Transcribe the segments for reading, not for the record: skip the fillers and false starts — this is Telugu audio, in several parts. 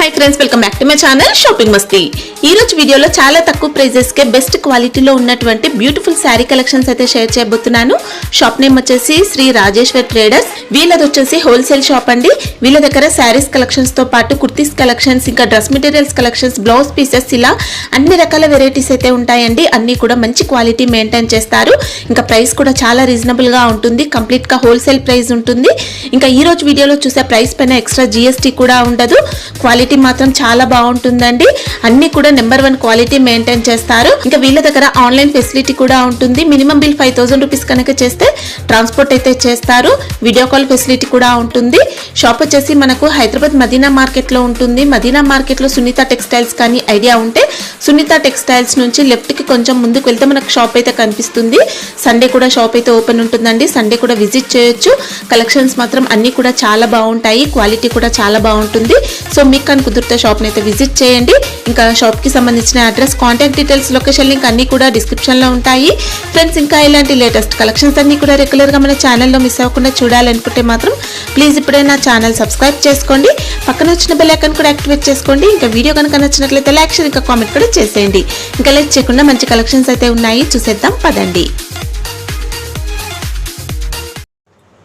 High friends welcome back to my channel shopping Masti. ఈ రోజు వీడియోలో చాలా తక్కువ ప్రైజెస్ కే బెస్ట్ క్వాలిటీలో ఉన్నటువంటి బ్యూటిఫుల్ సారీ కలెక్షన్స్ అయితే షేర్ చేయబోతున్నాను। షాప్ నేమ్ వచ్చేసి శ్రీ రాజేశ్వర్ ట్రేడర్స్। వీళ్ళది వచ్చేసి హోల్సేల్ షాప్ అండి। వీళ్ళ దగ్గర సారీస్ కలెక్షన్స్ తో పాటు కుర్తీస్ కలెక్షన్స్ ఇంకా dress materials collections blouse pieces ఇలా అన్ని రకాల వెరైటీస్ అయితే ఉంటాయండి। అన్ని కూడా మంచి క్వాలిటీ మెయింటైన్ చేస్తారు। ఇంకా ప్రైస్ కూడా చాలా రీజనబుల్ గా ఉంటుంది। కంప్లీట్ గా హోల్సేల్ ప్రైస్ ఉంటుంది। ఇంకా ఈ రోజు వీడియోలో చూసే ప్రైస్ పైన ఎక్స్ట్రా జీఎస్టీ కూడా ఉండదు। క్వాలిటీ మాత్రం చాలా బాగుంటుందండి। అన్ని కూడా నెంబర్ 1 క్వాలిటీ మెయింటైన్ చేస్తారు। ఇంకా వీళ్ళ దగ్గర ఆన్లైన్ ఫెసిలిటీ కూడా ఉంటుంది। మినిమం బిల్ 5000 రూపీస్ కనుక చేస్తే ట్రాన్స్పోర్ట్ అయితే చేస్తారు। వీడియో కాల్ ఫెసిలిటీ కూడా ఉంటుంది। షాప్ వచ్చేసి మనకు హైదరాబాద్ మదీనా మార్కెట్ లో ఉంటుంది। మదీనా మార్కెట్ లో సునీత టెక్స్టైల్స్ కానీ ఐడియా ఉంటే సునీత టెక్స్టైల్స్ నుంచి లెఫ్ట్ కి కొంచెం ముందుకు వెళ్తే మనకు షాప్ అయితే కనిపిస్తుంది। సండే కూడా షాప్ అయితే ఓపెన్ ఉంటుందండి। సండే కూడా విజిట్ చేయొచ్చు। కలెక్షన్స్ మాత్రం అన్ని కూడా చాలా బాగుంటాయి। క్వాలిటీ కూడా చాలా బాగుంటుంది। సో మీకు కనుక కుదిరితే షాప్ ని అయితే విజిట్ చేయండి। ఇంకా షాప్ కి సంబంధించిన address, contact details, location link అన్ని కూడా డిస్క్రిప్షన్ లో ఉంటాయి ఫ్రెండ్స్। ఇంకా ఇలాంటి లేటెస్ట్ కలెక్షన్స్ అన్ని కూడా రెగ్యులర్ గా మన ఛానల్లో మిస్ అవ్వకుండా చూడాలనుకుంటే మాత్రం ప్లీజ్ ఇప్పుడే నా ఛానల్ సబ్స్క్రైబ్ చేసుకోండి। పక్కన వచ్చిన బెల్ ఐకాన్ కూడా యాక్టివేట్ చేసుకోండి। ఇంకా వీడియో కనుక నచ్చినట్లయితే లైక్, షేర్, ఇంకా కామెంట్ కూడా చేసేయండి। ఇంకా లేట్ చేయకుండా మంచి కలెక్షన్స్ అయితే ఉన్నాయి, చూసేద్దాం పదండి।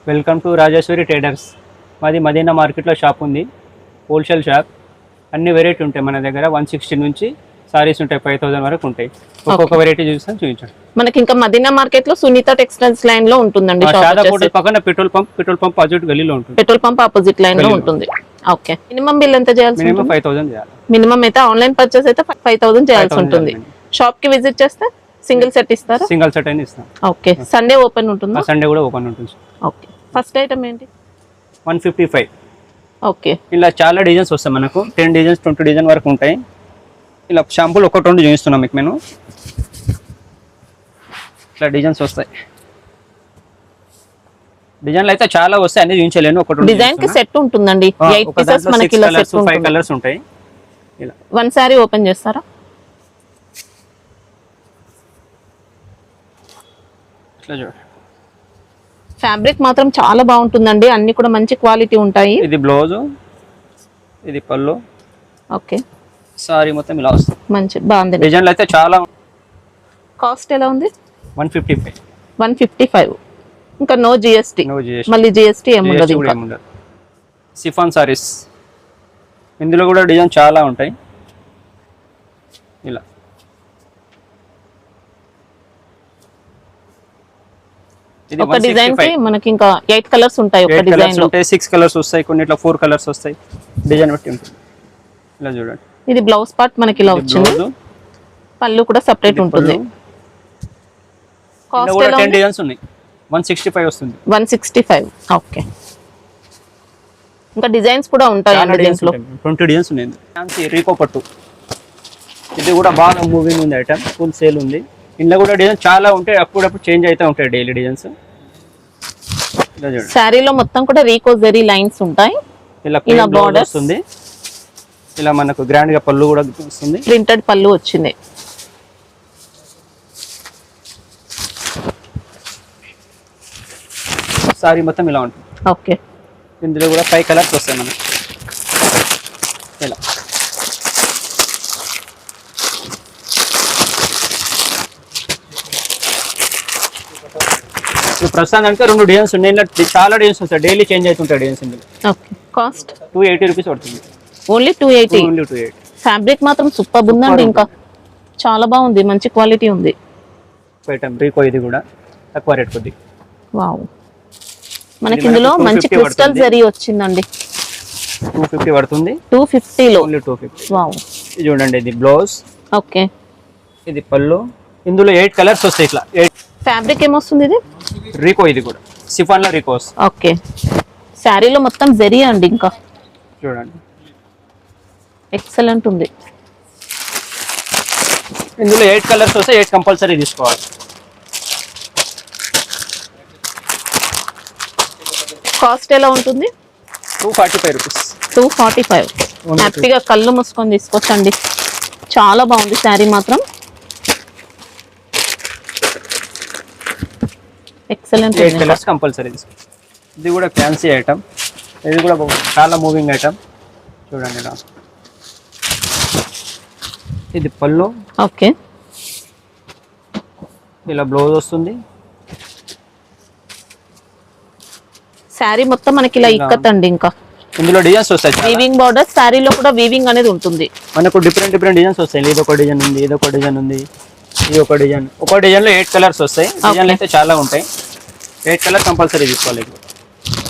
Welcome to Rajeshwari traders. మాది మదీనా మార్కెట్లో షాప్ ఉంది, హోల్సేల్ షాప్। అన్ని వెరైటీ ఉంటాయి మన దగ్గర। 160 నుంచి సారీస్ ఉంటాయి, 5000 వరకు ఉంటాయి। ఒక్కొక్క వెరైటీ చూస్తాను, చూపించండి। మనకి ఇంకా మదీనా మార్కెట్ లో సునీత టెక్స్టైల్స్ లైన్ లో ఉంటుందండి పక్కన పెట్రోల్ పంప్ ఆపోజిట్ గల్లీలో ఉంటుంది। పెట్రోల్ పంప్ ఆపోజిట్ లైన్ లో ఉంటుంది। ఓకే, మినిమం బిల్ ఎంత చేయాల్సి ఉంటుంది? మినిమం 5000 చేయాలి। మినిమం అయితే ఆన్లైన్ పర్చేస్ అయితే 5000 చేయాల్సి ఉంటుంది। షాప్ కి విజిట్ చేస్తే సింగిల్ సెట్ ఇస్తారా? సింగిల్ సెట్ అయినా ఇస్తాం। ఓకే, సండే ఓపెన్ ఉంటుందా? సండే కూడా ఓపెన్ ఉంటుంది। ఓకే, ఫస్ట్ ఐటమ్ ఏంటి? 155। ఓకే, ఇలా చాలా డిజైన్స్ వస్తాయి మనకు। 10 డిజైన్స్ 20 డిజైన్ వరకు ఉంటాయి। ఇలా షాంపూలు ఒకటి రెండు చూపిస్తున్నాం మీకు నేను। ఇట్లా డిజైన్స్ వస్తాయి। డిజైన్లు అయితే చాలా వస్తాయి, అన్ని చూపించలేను। ఒకటి డిజైన్ కి సెట్ ఉంటుందండి। 8 పీసెస్ మనకి ఇలా సెట్ ఉంటుంది। 5 కలర్స్ ఉంటాయి। ఇలా వన్ సారీ ఓపెన్ చేస్తారా? ఇట్లా చూడండి, ఫ్యాబ్రిక్ మాత్రం చాలా బాగుంటుందండి। అన్ని కూడా మంచి క్వాలిటీ ఉంటాయి। ఇది బ్లౌజ్, ఇది పళ్ళు। ఓకే, సారీ మొత్తం ఇలా వస్తుంది, మంచి బాగుంది। డిజైన్లు అయితే చాలా। కాస్ట్ ఎలా ఉంది? 155। 155, ఇంకా నో జిఎస్టీ। మళ్ళీ జిఎస్టీ ఏముండదు ఇంకా। సిఫాన్ సారీస్, ఇందులో కూడా డిజైన్ చాలా ఉంటాయి। ఇలా ఒక డిజైన్ కి మనకి ఇంకా 8 కలర్స్ ఉంటాయి। ఒక డిజైన్ లో 6 కలర్స్ వస్తాయి, కొన్నిట్లో 4 కలర్స్ వస్తాయి, డిజైన్ బట్టి ఉంటుంది। ఇలా చూడండి, ఇది బ్లౌజ్ పార్ట్ మనకి ఇలా వచ్చింది। పళ్ళు కూడా సెపరేట్ ఉంటుంది। కాస్ట్ ఎలా 10 డిజైన్స్ ఉన్నాయి, 165 వస్తుంది। 165, ఓకే। ఇంకా డిజైన్స్ కూడా ఉంటాయి అన్ని డిజైన్స్ లో। 20 డిజైన్స్ ఉన్నాయి। ఫ్యాన్సీ రీకో పట్టు, ఇది కూడా బాగా మూవింగ్ ఉంది ఐటమ్, ఫుల్ సేల్ ఉంది। ఇందులో కూడా డిజైన్ చాలా ఉంటాయి, అప్పుడప్పుడు చేంజ్ అవుతూ ఉంటాయి డైలీ డిజైన్స్। శారీలో మొత్తం కూడా రీకో జరీ లైన్స్ ఉంటాయి। ఇలా బోర్డర్ వస్తుంది, ఇలా మనకు గ్రాండ్ గా పళ్ళు కూడా వస్తుంది, ప్రింటెడ్ పళ్ళు వచ్చింది। సారీ మొత్తం ఇలా ఉంటుంది। ఓకే, ఇందులో కూడా 5 కలర్స్ వస్తాయి మనకు। ఇలా ప్రస్తుతానికి 2 డిజైన్స్ ఉన్నాయి, చాలా డిజైన్స్ వస్తాయి, డైలీ చేంజ్ అవుతుంటాయి డిజైన్స్ ఇందులో। ఓకే, కాస్ట్ 280 రూపీస్ పడుతుంది। ఓన్లీ 280? ఓన్లీ 280। ఫ్యాబ్రిక్ మాత్రం సూపర్ ఉందండి, ఇంకా చాలా బాగుంది, మంచి క్వాలిటీ ఉంది। ఐటమ్ రీకో, ఇది కూడా తక్కువ రేట్ కొద్ది। వావ్, మనకి ఇందులో మంచి క్రిస్టల్ జరీ వచ్చిందండి। 250 పడుతుంది। 250 లో ఓన్లీ 250। వావ్, ఇది చూడండి, ఇది బ్లౌజ్, ఓకే, ఇది పళ్ళు। ఇందులో 8 కలర్స్ వస్తాయి। ఇట్లా ఫ్యాబ్రిక్ ఏమొస్తుంది? ఇది రీకో, ఇది కూడా సిఫాన్ లో రీకోస్। ఓకే, శారీలో మొత్తం జరీ అండి, ఇంకా చూడండి ఎక్సలెంట్ ఉంది। ఇందులో 8 కలర్స్ వస్తాయి, 8 కంపల్సరీ తీసుకోవాలి। కాస్ట్ ఎలా ఉంటుంది? 245 రూపీస్। 245, హ్యాపీగా కళ్ళు మూసుకొని తీసుకోవచ్చండి। చాలా బాగుంది శారీ మాత్రం, ఎక్సలెంట్। 8 కలర్స్ కంపల్సరీ తీసుకోవాలి। ఇది కూడా ఫ్యాన్సీ ఐటమ్, ఇది కూడా చాలా మూవింగ్ ఐటమ్ చూడండి ఇలా ఇది పళ్ళు, ఓకే. ఇలా బ్లౌజ్ వస్తుంది. శారీ మొత్తం మనకి ఇలా ఇక్కతండి. ఇంకా ఇందులో డిజైన్స్ వస్తాయి చాలా. వీవింగ్ బార్డర్, శారీలో కూడా వీవింగ్ అనేది ఉంటుంది. మనకు డిఫరెంట్ డిజైన్స్ వస్తాయి. ఇది ఒక డిజైన్ ఉంది, ఇది ఒక డిజైన్ ఉంది, ఇది ఒక డిజైన్. ఒక డిజైన్ లో 8 కలర్స్ వస్తాయి. డిజైన్లు అయితే చాలా ఉంటాయి. 8 కలర్ కంపల్సరీ తీసుకోవాలి.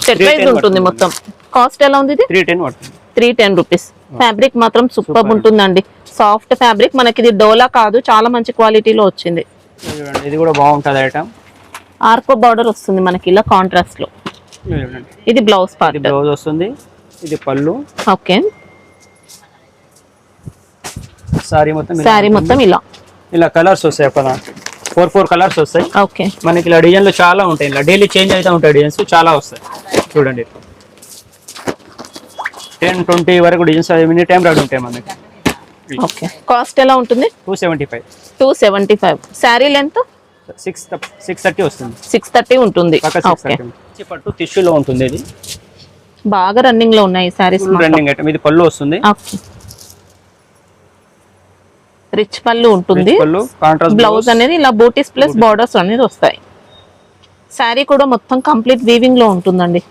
సెట్ వైజ్ ఉంటుంది మొత్తం. కాస్ట్ ఎలా ఉంది ఇది? 310 పడుతుంది. 310 రూపీస్. ఫ్యాబ్రిక్ మాత్రం సూపర్ ఉంటుందండి. సాఫ్ట్ ఫ్యాబ్రిక్, మనకి ఇది డోలా కాదు, చాలా మంచి క్వాలిటీలో వచ్చింది. చూడండి ఇది కూడా బాగుంటది ఐటమ్. ఆర్కో బార్డర్ వస్తుంది మనకి ఇలా కాంట్రాస్ట్ లో. ఇది బ్లౌజ్ పార్ట్. ఇది బ్లౌజ్ వస్తుంది. ఇది పళ్ళు. ఓకే. సారీ మొత్తం ఇలా ఇలా కలర్స్ వస్తాయి. అక్కడ 4 కలర్స్ వస్తాయి. ఓకే. మనకి ఇలా డిజైన్లు చాలా ఉంటాయి. ఇలా డైలీ చేంజ్ అవుతూ ఉంటాయి. డిజైన్స్ చాలా వస్తాయి. చూడండి 10-20 వరకు డిజైన్స్ ఎనీ టైం రెడీ ఉంటాయి మనకి. ఓకే. కాస్ట్ ఎలా ఉంటుంది? 275. 275. శారీ లెంత్ 630 వస్తుంది. 630 ఉంటుంది. ఓకే. పట్టు టిష్యూలో ఉంటుంది. ఇది బాగా రన్నింగ్ లో ఉన్నాయి సారీస్. Running item. ఇది పళ్ళు వస్తుంది. ఓకే. రిచ్ పళ్ళు ఉంటుంది. పళ్ళు కాంట్రాస్ట్ బ్లౌజ్ అనేది ఇలా బూటీస్ ప్లస్ బార్డర్స్ అనేది వస్తాయి. శారీ కూడా మొత్తం కంప్లీట్ వీవింగ్ లో ఉంటుందండి.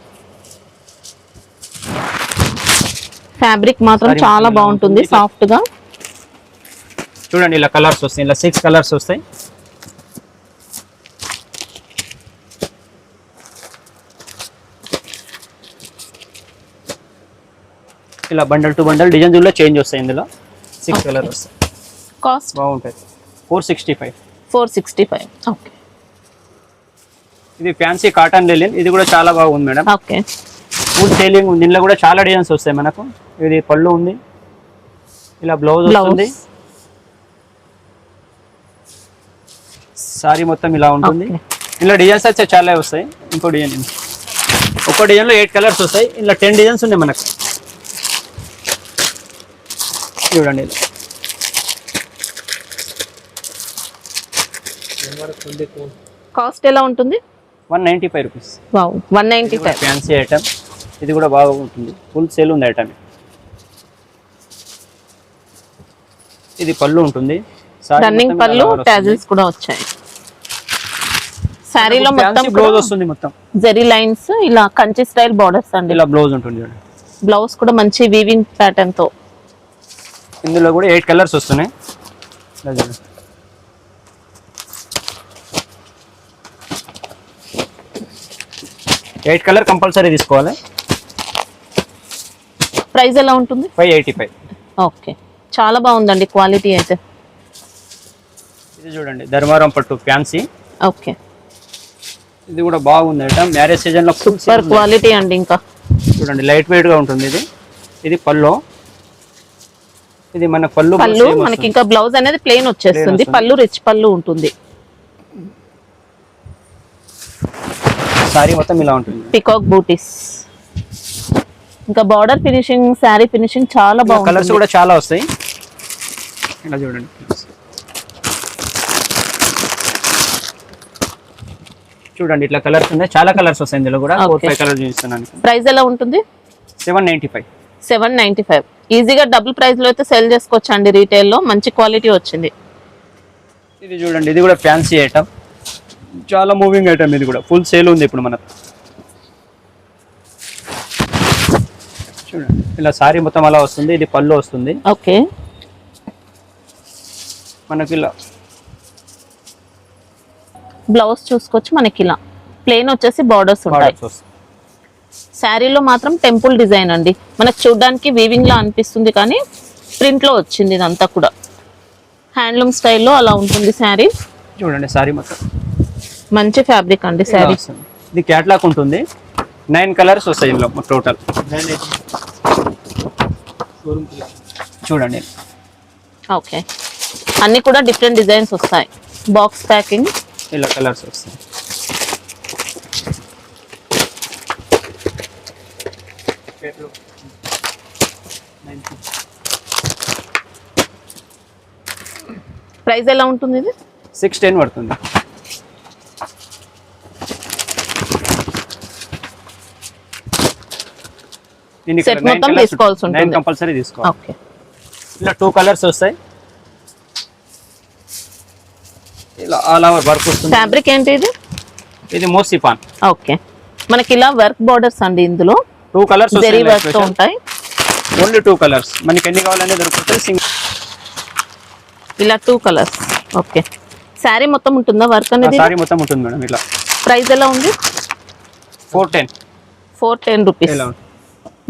ఫ్యాబ్రిక్ మాత్రం చాలా బాగుంటుంది, సాఫ్ట్ గా. చూడండి ఇలా కలర్స్ వస్తాయి. ఇలా 6 కలర్స్ వస్తాయి. ఇలా బండల్ టు బండల్ డిజైన్స్ లో చేంజ్ వస్తాయి. ఇందులో 6 కలర్ వస్తాయి. కాస్ట్ బాగుంటుంది. 465. 465. ఓకే. ఇది ఫ్యాన్సీ కాటన్ లెలిన్. ఇది కూడా చాలా బాగుంది మేడం. ఓకే. ఫుల్ సేలింగ్ ఉంది. దీనిలో కూడా చాలా డిజైన్స్ వస్తాయి మనకు. ఇది పళ్ళు ఉంది. ఇలా బ్లౌజ్ వస్తుంది. సారీ మొత్తం ఇలా ఉంటుంది. ఇలా డిజైన్స్ అయితే చాలా వస్తాయి. ఇంకో డిజైన్, ఒక డిజైన్ లో 8 కలర్స్ వస్తాయి. ఇలా 10 డిజైన్స్ ఉన్నాయి మనకు. చూడండి కాస్ట్ ఎలా ఉంటుంది? 195 రూపీస్. వావ్, 195. Fancy item. ఇది కూడా బాగా ఉంటుంది. ఫుల్ సేల్ ఉంది ఐటమ్. ఇది పళ్ళు ఉంటుంది. రన్నింగ్ పళ్ళు, టాజిల్స్ కూడా వచ్చాయి. శారీలో మొత్తం బ్లౌజ్ వస్తుంది. మొత్తం జెరీ లైన్స్, ఇలా కంచి స్టైల్ బార్డర్స్ అండి. ఇలా బ్లౌజ్ ఉంటుంది. బ్లౌజ్ కూడా మంచి వీవింగ్ ప్యాటర్న్ తో. ఇందులో కూడా 8 కలర్స్ వస్తున్నాయి. 8 కలర్ కంపల్సరీ తీసుకోవాలి. ప్రైస్ ఎలా ఉంటుంది? 585. ఓకే. చాలా బాగుందండి క్వాలిటీ అయితే. ఇది చూడండి ధర్మారం పట్టు ఫ్యాన్సీ. ఓకే. ఇది కూడా బాగుంది ఐటమ్. మ్యారేజ్ సీజన్ లో సూపర్ క్వాలిటీ అండి. ఇంకా చూడండి లైట్ వెయిట్ గా ఉంటుంది. ఇది పళ్ళు. ఇది మన పళ్ళు మనకి ఇంకా బ్లౌజ్ అనేది ప్లెయిన్ వచ్చేస్తుంది. పళ్ళు రిచ్ పళ్ళు ఉంటుంది. సారీ మొత్తం ఇలా ఉంటుంది. పికాక్ బూటీస్. ఇంకా బార్డర్ ఫినిషింగ్, సారీ ఫినిషింగ్ చాలా బాగుంది. కలర్స్ కూడా చాలా వస్తాయి. ఇలా చూడండి. చూడండి ఇట్లా కలర్స్ ఉన్నాయి. చాలా కలర్స్ వస్తాయి. ఇందులో కూడా 4-5 కలర్స్ చూపిస్తున్నాను. ప్రైస్ ఎలా ఉంటుంది? 795. 795. ఈజీగా డబుల్ ప్రైస్ లో అయితే సెల్ చేసుకోవచ్చు అండి. రీటైల్ లో మంచి క్వాలిటీ వచ్చింది. ఇది చూడండి ఇది కూడా ఫ్యాన్సీ ఐటమ్. చాలా మూవింగ్ ఐటమ్. ఇది కూడా ఫుల్ సేల్ ఉంది ఇప్పుడు మనకు. చూడండి ఇలా సారీ మొత్తం అలా వస్తుంది. ఇది పళ్ళు వస్తుంది. ఓకే. మనకి ఇలా బ్లౌజ్ చూసుకోవచ్చు. మనకి ఇలా ప్లెయిన్ వచ్చేసి బార్డర్స్ ఉంటాయి. శారీలో మాత్రం టెంపుల్ డిజైన్ అండి. మనకు చూడడానికి వీవింగ్ లా అనిపిస్తుంది, కానీ ప్రింట్ లో వచ్చింది ఇదంతా కూడా. హ్యాండ్లూమ్ స్టైల్లో అలా ఉంటుంది శారీ. చూడండి సారీ మొత్తం మంచి ఫ్యాబ్రిక్ అండి శారీ. ఇది క్యాట్లాగ్ ఉంటుంది. 9 కలర్స్ వస్తాయి ఇందులో టోటల్. చూడండి ఓకే. అన్ని కూడా డిఫరెంట్ డిజైన్స్ వస్తాయి. Box packing. ఇలా కలర్స్ వస్తాయి. ప్రైస్ ఎలా ఉంటుంది? ఇది 610 పడుతుంది. సెట్ మొత్తం తీసుకోవాల్సి ఉంటుంది. కంపల్సరీ తీసుకోవాలి. ఓకే. ఇలా 2 కలర్స్ వస్తాయి. ఇలా ఆల్ ఓవర్ వర్క్ వస్తుంది. ఫ్యాబ్రిక్ ఏంటి ఇది? ఇది మోసిపాన్. ఓకే, మనకి ఇలా వర్క్ బార్డర్స్ అండి. ఇందులో 2 కలర్స్ జరీ వర్క్ తో ఉంటాయి. ఓన్లీ 2 కలర్స్ మనకి ఎన్ని కావాలనే దొరుకుతాయి. ఇలా 2 కలర్స్. ఓకే, శారీ మొత్తం ఉంటుందా వర్క్ అనేది? సారీ మొత్తం ఉంటుంది మేడం. ఇలా ప్రైస్ ఎలా ఉంది? 410 రూపీస్. ఇలా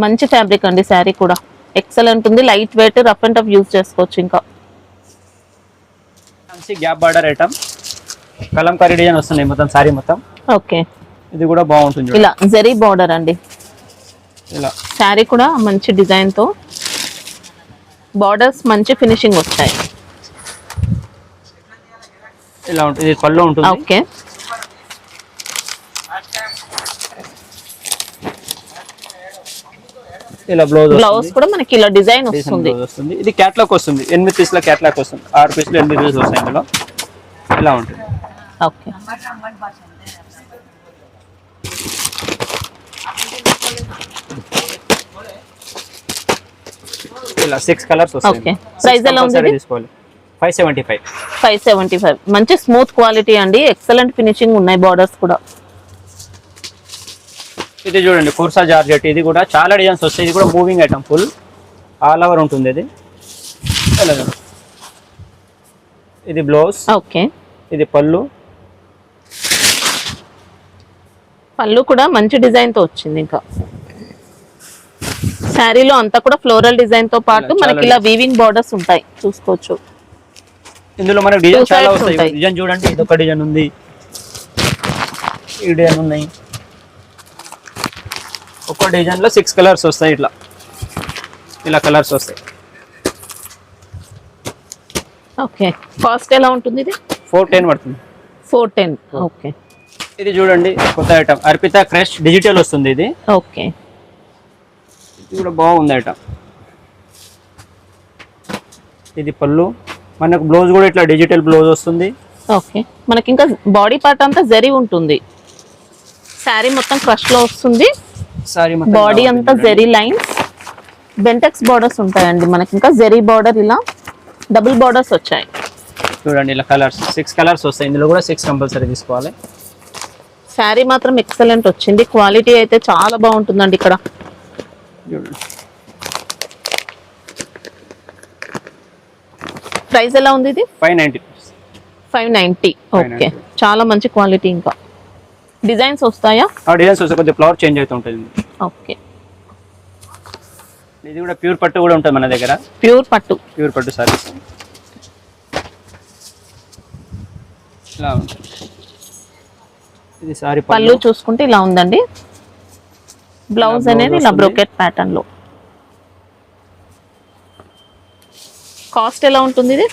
మంచి ఫ్యాబ్రిక్ అండి. శారీ కూడా ఎక్సలెంట్ ఉంది. Light weight, rough and tough use చేసుకోవచ్చు. ఇంకా మంచి gap border item, Kalamkari design వస్తుంది మొత్తం సారీ మొత్తం. ఓకే, ఇది కూడా బాగుంటుంది. ఇలా జరీ బార్డర్ అండి. ఇలా శారీ కూడా మంచి డిజైన్ తో బార్డర్స్ మంచి ఫినిషింగ్ వస్తాయి. ఇలా ఉంటుంది. ఇది పళ్ళు ఉంటుంది. ఓకే, ఇలా బ్లౌజ్ కూడా మనకి ఇలా డిజైన్ వస్తుంది. ఇది క్యాట్లాగ్ వస్తుంది. 8 పీసుల క్యాట్లాగ్ వస్తుంది. 6 పీసులు 8 పీసులు వస్తాయి ఇందులో. ఇలా ఉంటుంది. ఓకే, ఇలా 6 కలర్స్ వస్తాయి. ఓకే, ప్రైస్ ఎలా ఉంది? తీసుకోవాలి 575. 575. మంచి స్మూత్ క్వాలిటీ అండి. ఎక్సలెంట్ ఫినిషింగ్ ఉన్నాయి. బార్డర్స్ కూడా ఇది చూడండి కుర్సా జార్జెట్. ఇది కూడా చాలా డిజైన్స్ వస్తాయి. ఇది కూడా moving item, full all over ఉంటుంది. ఇది బ్లౌజ్. ఓకే, ఇది పళ్ళు. పళ్ళు కూడా మంచి డిజైన్ తో వచ్చింది. ఇంకా శారీలో అంతా కూడా ఫ్లోరల్ డిజైన్ తో పాటు మనకి ఇలా వీవింగ్ బార్డర్స్ ఉంటాయి. చూసుకోవచ్చు. ఇందులో మనకి డిజైన్ చాలా వస్తాయి. డిజైన్ చూడండి, ఇది ఒక డిజైన్ ఉంది, ఈ డిజైన్ ఉన్నాయి. ఒక్కో డిజైన్ లో 6 కలర్స్ వస్తాయి. ఇలా కలర్స్ వస్తాయి. ఓకే, కాస్ట్ ఎలా ఉంటుంది? ఇది 410 పడుతుంది. 410. ఓకే, ఇది చూడండి కొత్త ఐటమ్, అర్పిత క్రష్ డిజిటల్ వస్తుంది. ఇది ఓకే, ఇది కూడా బాగుంది ఐటమ్. ఇది పళ్ళు. మనకు బ్లౌజ్ కూడా ఇట్లా డిజిటల్ బ్లౌజ్ వస్తుంది. ఓకే, మనకి ఇంకా బాడీ పార్ట్ అంతా జరీ ఉంటుంది. శారీ మొత్తం క్రష్ లో వస్తుంది. సారీ బాడీ అంతా జరీ లైన్స్, బెంటెక్స్ బార్డర్స్ ఉంటాయండి. మనకి ఇంకా జరీ బార్డర్, ఇలా డబుల్ బార్డర్స్ వచ్చాయి. చూడండి ఇలా కలర్స్ 6 కలర్స్ వస్తాయి. ఇందులో కూడా 6 కంపల్సరీ తీసుకోవాలి. శారీ మాత్రం ఎక్సలెంట్ వచ్చింది. క్వాలిటీ అయితే చాలా బాగుంటుందండి. ఇక్కడ చూడండి ప్రైస్ ఎలా ఉంది? ఇది 590. 590. ఓకే, చాలా మంచి క్వాలిటీ. ఇంకా డిజైన్స్ వస్తాయా? ఆ డిజైన్స్ వస్తే కొద్దిగా ఫ్లవర్ చేంజ్ అవుతూ ఉంటుంది. ఓకే, ఇది కూడా ప్యూర్ పట్టు కూడా ఉంటుంది మన దగ్గర. ప్యూర్ పట్టు సారీస్ ఇలా ఉంటుంది. ఇది సారీ పళ్ళు చూసుకుంటే ఇలా ఉందండి. బ్లౌజ్ అనేది ఇలా బ్రోకెట్ ప్యాటర్న్ లో. కాస్ట్ ఎలా ఉంటుంది? ఇది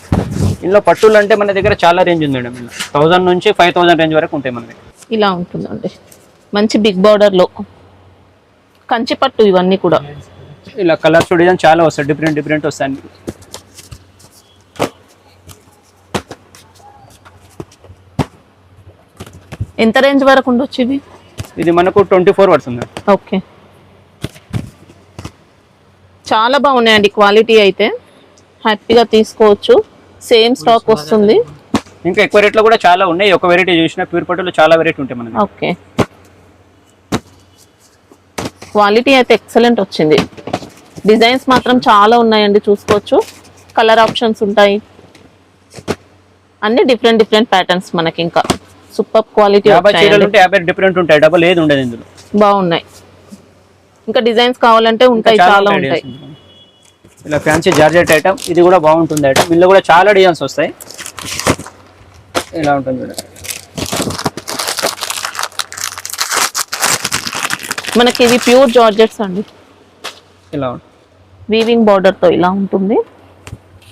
ఇందులో పట్టులు అంటే మన దగ్గర చాలా రేంజ్ ఉంది మేడం. 1000 నుంచి 5000 రేంజ్ వరకు ఉంటాయి మన దగ్గర. ఇలా ఉంటుందండి. మంచి బిగ్ బార్డర్ లో కంచి పట్టు. ఇవన్నీ కూడా ఇలా కలర్స్ డిజైన్ చాలా వస్తాయి. డిఫరెంట్ వస్తాయి. ఎంత రేంజ్ వరకు ఉండొచ్చు ఇవి? ఇది మనకు 24 పడుతుంది. ఓకే, చాలా బాగున్నాయండి. క్వాలిటీ అయితే హ్యాపీగా తీసుకోవచ్చు. సేమ్ స్టాక్ వస్తుంది. ఇంకా ఎక్కువ రేట్లో కూడా చాలా ఉన్నాయి. ఒక వెరైటీ చూసినా ప్యూర్ పట్టులో చాలా వెరైటీ ఉంటాయి మనకి. ఓకే, క్వాలిటీ అయితే ఎక్సలెంట్ వచ్చింది. డిజైన్స్ మాత్రం చాలా ఉన్నాయండి. చూసుకోవచ్చు. కలర్ ఆప్షన్స్ ఉంటాయి. అన్ని డిఫరెంట్ ప్యాటర్న్స్ మనకి. ఇంకా సూపర్ క్వాలిటీ. 50 డిఫరెంట్ ఉంటాయి. డబుల్ ఏది ఉండదు ఇందులో. బాగున్నాయి. ఇంకా డిజైన్స్ కావాలంటే ఉంటాయి, చాలా ఉంటాయి. ఇలా ఫ్యాన్సీ జార్జెట్ ఐటమ్. ఇది కూడా బాగుంటుంది ఐటమ్. ఇందులో కూడా చాలా డిజైన్స్ వస్తాయి. ఇలా ఉంటుంది చూడండి. మనకి ఇవి ప్యూర్ జార్జెట్స్ అండి. ఇలా ఉంటుంది. వీవింగ్ బార్డర్ తో ఇలా ఉంటుంది.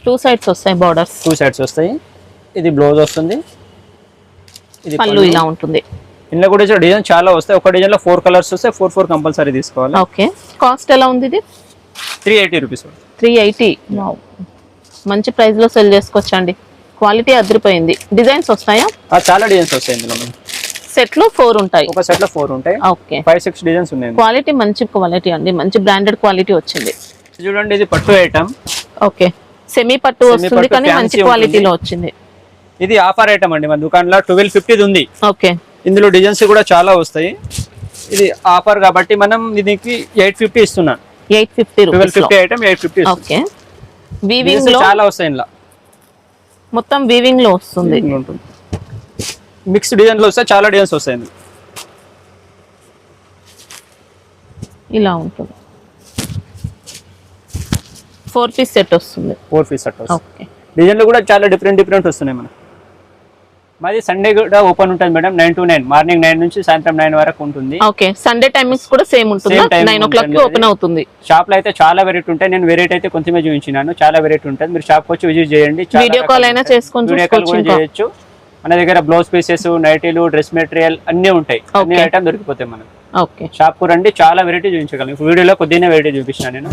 2 సైడ్స్ వస్తాయి బార్డర్స్. 2 సైడ్స్ వస్తాయి. ఇది బ్లౌజ్ వస్తుంది. ఇది పళ్ళు ఇలా ఉంటుంది. ఇందులో కూడా డిజైన్ చాలా వస్తాయి. ఒక డిజైన్ లో 4 కలర్స్ వస్తాయి. 4 కంపల్సరీ తీసుకోవాలి. ఓకే, కాస్ట్ ఎలా ఉంది? ఇది 380 రూపీస్. 380. మంచి ప్రైస్ లో సెల్ చేసుకోవచ్చండి. క్వాలిటీ అదిరిపోయింది. డిజైన్స్ వస్తాయా? చాలా డిజైన్స్ వస్తాయి ఇందులో. సెట్ లో 4 ఉంటాయి. ఒక సెట్ లో 4 ఉంటాయి. ఓకే, 5-6 డిజైన్స్ ఉన్నాయి. క్వాలిటీ మంచి క్వాలిటీ అండి. మంచి బ్రాండెడ్ క్వాలిటీ వచ్చింది. చూడండి ఇది పట్టు ఐటమ్. ఓకే, సెమీ పట్టు వస్తుంది కానీ మంచి క్వాలిటీలో వచ్చింది. ఇది ఆఫర్ ఐటమ్ అండి మన దుకాణంలో 1250 ఉంది. ఓకే, ఇందులో డిజైన్స్ కూడా చాలా వస్తాయి. ఇది ఆఫర్ కాబట్టి మనం దీనికి 850 ఇస్తున్నాను. 850 రూపీస్. 1250 ఐటమ్ 850. ఓకే, వీవింగ్ లో చాలా వస్తాయి ఇలా, మొత్తం వీవింగ్ లో వస్తుంది. మిక్స్ డిజైన్ లో వస్తాయి, చాలా డిజైన్స్ వస్తాయి ఇందులో. ఇలా ఉంటుంది. 4 పీస్ సెట్ వస్తుంది. 4 పీస్ సెట్ వస్తుంది. ఓకే, డిజైన్లు కూడా చాలా డిఫరెంట్ వస్తున్నాయి మనకి. మాది సండే కూడా ఓపెన్ ఉంటుంది మేడం, 9 to 9, మార్నింగ్ 9 నుంచి సాయంత్రం 9 వరకు ఉంటుంది. ఓకే, సండే టైమింగ్స్ కూడా సేమ్ ఉంటుంది. 9 o'clock కి ఓపెన్ అవుతుంది. షాప్ లో అయితే చాలా వెరైటీ ఉంటాయి. నేను వెరైటీ అయితే కొంచెమే చూపించినాను, చాలా వెరైటీ ఉంటుంది. మీరు షాప్ వచ్చి విజిట్ చేయండి. వీడియో కాల్ అయినా చేసుకొని చేయొచ్చు. మన దగ్గర బ్లౌజ్ పీసెస్, నైటీలు, డ్రెస్ మెటీరియల్ అన్ని ఉంటాయి. అన్ని ఐటమ్ దొరికిపోతాయి మనకు. ఓకే, షాప్ కు రండి, చాలా వెరైటీ చూపించగలను. వీడియోలో కొద్దిగా వెరైటీ చూపించాను నేను.